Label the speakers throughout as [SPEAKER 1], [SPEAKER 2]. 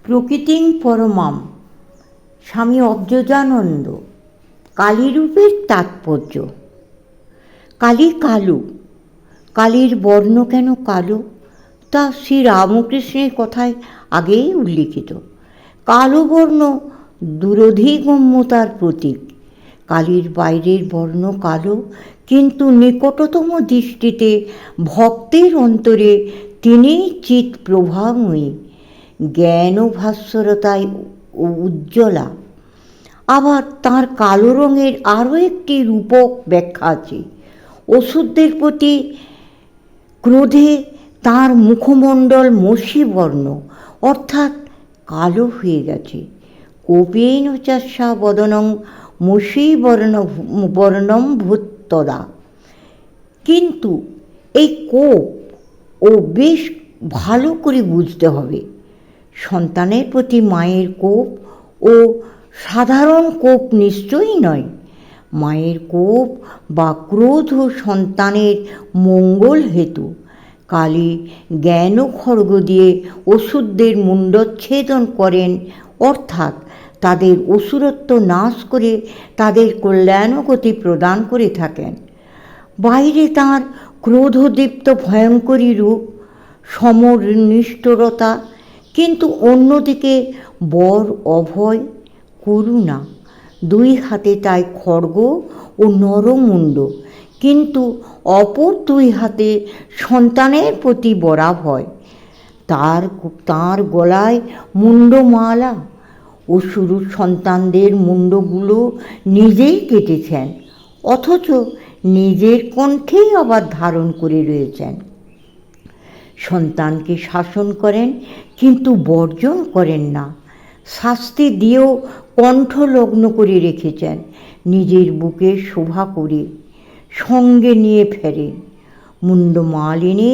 [SPEAKER 1] প্রকৃতিং পরমাম স্বামী অদ্বৈতানন্দ। কালীরূপের তাৎপর্য। কালী কালো, কালীর বর্ণ কেন কালো তা শ্রী রামকৃষ্ণের কথায় আগেই উল্লিখিত। কালো বর্ণ দুরধিগম্যতার প্রতীক। কালীর বাইরের বর্ণ কালো, কিন্তু নিকটতম দৃষ্টিতে ভক্তের অন্তরে তিনিই চিৎ প্রভাময়ী, জ্ঞান ও ভাস্বরতায় উজ্জ্বলা। আবার তাঁর কালো রঙের আরও একটি রূপক ব্যাখ্যা আছে। অসুরদের প্রতি ক্রোধে তাঁর মুখমণ্ডল মসী বর্ণ, অর্থাৎ কালো হয়ে গেছে। কোপেন চাষা বদনং মসী বর্ণম ভূত্তদা। কিন্তু এই কোপ ও বেশ ভালো করে বুঝতে হবে। সন্তানের প্রতি মায়ের কোপ ও সাধারণ কোপ নিশ্চয়ই নয়। মায়ের কোপ বা ক্রোধ ও সন্তানের মঙ্গল হেতু। কালী জ্ঞান খড়গ দিয়ে অসুরদের মুণ্ডচ্ছেদন করেন, অর্থাৎ তাদের অসুরত্ব নাশ করে তাদের কল্যাণগতি প্রদান করে থাকেন। বাইরে তাঁর ক্রোধদীপ্ত ভয়ঙ্করী রূপ, সমনিষ্ঠুরতা, কিন্তু অন্যদিকে বর অভয়, করুণা। দুই হাতে তাই খড়গ ও নরমুণ্ড, কিন্তু অপর দুই হাতে সন্তানের প্রতি বরাভয়। তাঁর গলায় মুণ্ডমালা। অসুর সন্তানদের মুণ্ডগুলো নিজেই কেটেছেন, অথচ নিজের কণ্ঠেই আবার ধারণ করে রয়েছেন। সন্তানকে শাসন করেন, কিন্তু বর্জন করেন না। শাস্তি দিয়েও কণ্ঠলগ্ন করে রেখেছেন। নিজের বুকে শোভা করে সঙ্গে নিয়ে ফেরেন। মুণ্ডমালিনী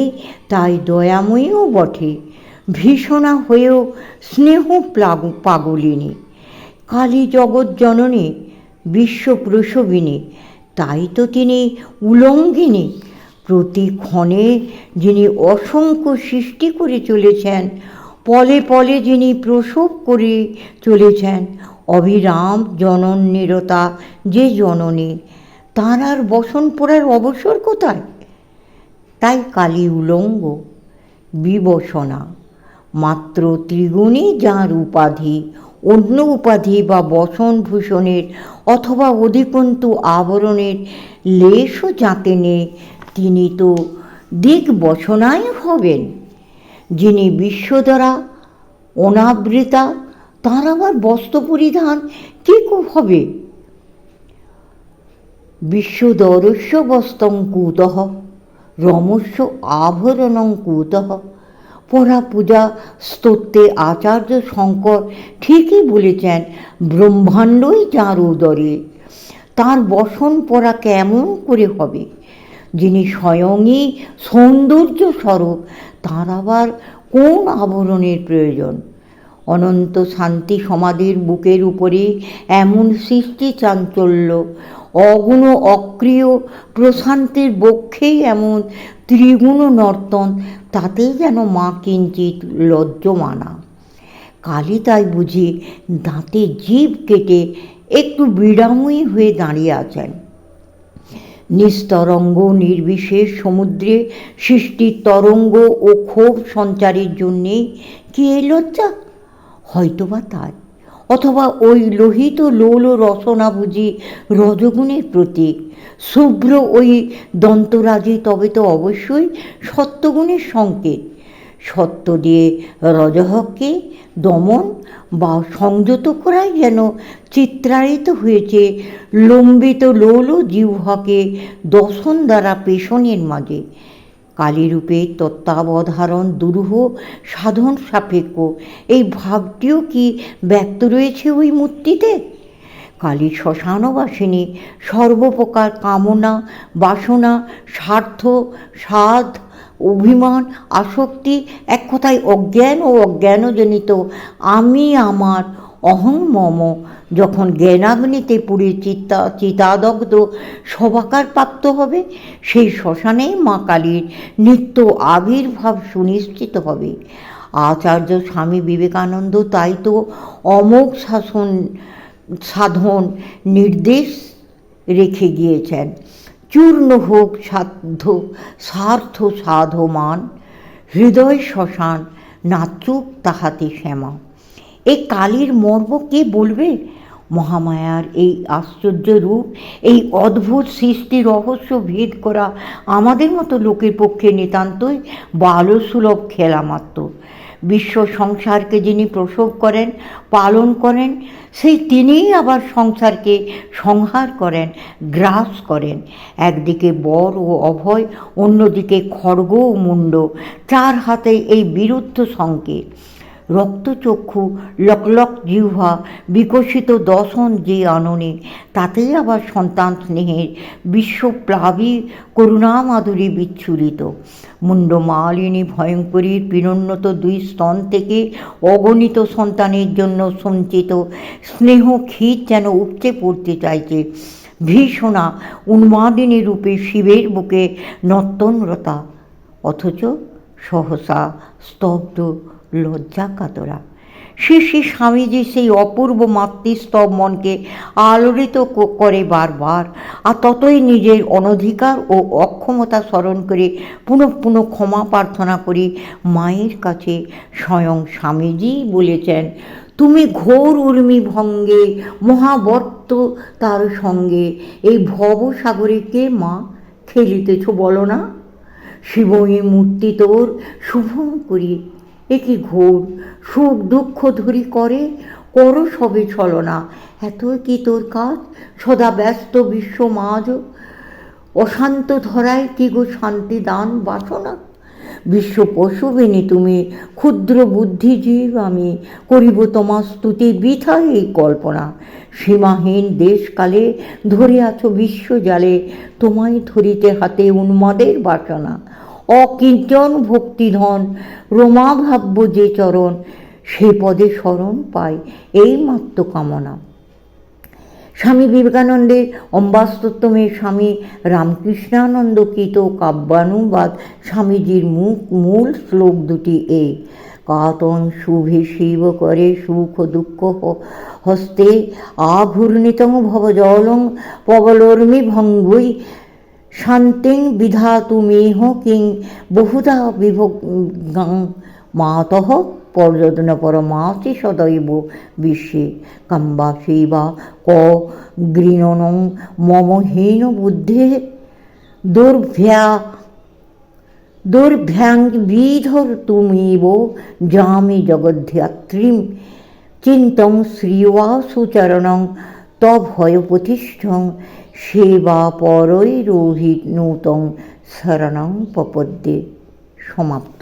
[SPEAKER 1] তাই দয়াময়ীও বটে, ভীষণা হয়েও স্নেহ পাগলিনী। কালী জগৎ জননী, বিশ্বপ্রসবিনী, তাই তো তিনি উলঙ্ঘিনী। প্রতি ক্ষণে যিনি অসংখ্য সৃষ্টি করে চলেছেন, পলে পলে যিনি প্রসব করে চলেছেন, অবিরাম জনননিরতা যে জননী, তাঁর আর বসন পড়ার অবসর কোথায়? তাই কালী উলঙ্গ, বিবসনা। মাত্র ত্রিগুণী যাঁর উপাধি, অন্য উপাধি বা বসনভূষণের অথবা অধিকন্তু আবরণের লেশও যাতে নেই, তিনি তো দিগ্বসনাই হবেন। যিনি বিশ্বদ্বারা অনাবৃতা, তাঁর আবার বস্ত্র পরিধান কী হবে? বিশ্বদরস্য বস্ত্রং কুতঃ রমস্য আভরণং কুতঃ। পরা পূজা স্তোত্রে আচার্য শঙ্কর ঠিকই বলেছেন, ব্রহ্মাণ্ডই যাঁর উদরে, তাঁর বসন পরা কেমন করে হবে? যিনি স্বয়ংই সৌন্দর্য স্বরূপ, তাঁর আবার কোন আবরণের প্রয়োজন? অনন্ত শান্তি সমাধির বুকের উপরে এমন সৃষ্টি চাঞ্চল্য, অগুণ অক্রিয় প্রশান্তির বক্ষেই এমন ত্রিগুণ নর্তন, তাতেই যেন মা কিঞ্চিত লজ্জমানা। কালী তাই বুঝি দাঁতে জিভ কেটে একটু বিড়াময়ী হয়ে দাঁড়িয়ে আছেন। নিস্তরঙ্গ নির্বিশেষ সমুদ্রে সৃষ্টির তরঙ্গ ও ক্ষোভ সঞ্চারের জন্যেই কি এই লজ্জা? হয়তোবা তাই, অথবা ওই লোহিত লোল রসনা বুঝি রজগুণের প্রতীক। শুভ্র ওই দন্তরাজি তবে তো অবশ্যই সত্যগুণের সংকেত। সত্য দিয়ে রজহকে দমন বা সংযত করাই যেন চিত্রায়িত হয়েছে লম্বিত লোল জিহ্বাকে দর্শন দ্বারা পেষণের মাঝে। কালীরূপে তত্ত্বাবধারণ দুরূহ সাধন সাপেক্ষ, এই ভাবটিও কি ব্যক্ত রয়েছে ওই মূর্তিতে? কালী শ্মশানবাসিনী, সর্বপ্রকার কামনা বাসনা, স্বার্থ, সাধ, অভিমান, আসক্তি, এক কথায় অজ্ঞান ও অজ্ঞানজনিত আমি আমার অহং মম যখন জ্ঞানাগ্নিতে পুড়ে চিতাদগ্ধ সবাকার প্রাপ্ত হবে, সেই শ্মশানেই মা কালীর নিত্য আবির্ভাব সুনিশ্চিত হবে। আচার্য স্বামী বিবেকানন্দ তাই তো অমোঘ সাধন নির্দেশ রেখে গিয়েছেন। চূর্ণ হোক স্বার্থ সাধমান, হৃদয় শ্মশান নাচুক তাহাতে শ্যামা। এই কালীর মর্ম কে বলবে? মহামায়ার এই আশ্চর্য রূপ, এই অদ্ভুত সৃষ্টি রহস্য ভেদ করা আমাদের মতো লোকের পক্ষে নিতান্তই বালসুলভ খেলা মাত্র। বিশ্ব সংসারকে যিনি প্রসব করেন, পালন করেন, সেই তিনিই আবার সংসারকে সংহার করেন, গ্রাস করেন। একদিকে বর ও অভয়, অন্যদিকে খড়গ ও মুণ্ড, চার হাতে এই বিরুদ্ধ সংকেত। রক্তচক্ষু লকলক জিহ্বা বিকশিত দশন যে আননে, তাতেই আবার সন্তান স্নেহের বিশ্বপ্লাবী করুণামাধুরী বিচ্ছুরিত। মুণ্ডমালিনী ভয়ঙ্করীর পিনোন্নত দুই স্তন থেকে অগণিত সন্তানের জন্য সঞ্চিত স্নেহ ক্ষীর যেন উপচে পড়তে চাইছে। ভীষণা উন্মাদিনী রূপে শিবের বুকে নর্তনরতা, অথচ সহসা স্তব্ধ লজ্জা কাতরা। শ্রী শ্রী স্বামীজি সেই অপূর্ব মাতৃস্তব মনকে আলোড়িত করে বারবার, আর ততই নিজের অনধিকার ও অক্ষমতা স্মরণ করে পুনঃ পুনঃ ক্ষমা প্রার্থনা করি মায়ের কাছে। স্বয়ং স্বামীজি বলেছেন, তুমি ঘোর উর্মি ভঙ্গে মহাবর্ত তার সঙ্গে এই ভবসাগরে কে মা খেলিতেছ বলো না? শিবই মূর্তি তোর শুভম করি, একই ঘোর সুখ দুঃখ ধরি করে করো সবে ছলনা। এত কি তোর কাজ সদা ব্যস্ত বিশ্ব মাঝ, অশান্ত ধরায় কি গো শান্তি দান বাসনা? বিশ্ব পশুবিনী তুমি, ক্ষুদ্র বুদ্ধিজীব আমি, করিব তোমার স্তুতি বৃথা এই কল্পনা। সীমাহীন দেশকালে ধরিয়াছ বিশ্বজালে, তোমায় ধরিতে হাতে উন্মাদের বাসনা। অকিঞ্চন ভক্তিধন রমাভাব্য যে চরণ, সে পদে শরণ পায় এই মাত্র কামনা। স্বামী বিবেকানন্দের অম্বাস্তোত্তমে স্বামী রামকৃষ্ণানন্দকৃত কাব্যানুবাদ স্বামীজির মূল শ্লোক দুটি এই: কাতন শুভে শিব করে সুখ দুঃখ হস্তে, আঘূর্ণিতং ভবজলং পবলোর্মি ভঙ্গুই, শান্তিং বিধাতুমেহ কিং বহুধা বিভোগাং, মাতঃ পর্যটন পরমাসি সদৈব বিশ্বে, কাম্বাসী বা ক গৃণনং মম হীন বুদ্ধে, দুর্ভ্যাং বিধর তুমিব যামি জগদ্ধাত্রীম, চিন্তং শ্রীবাসুচরণং তভয়প্রতিষ্ঠং, সেবা পরৈরোহিণুতং শরণং প্রপদ্যে। সমাপ্ত।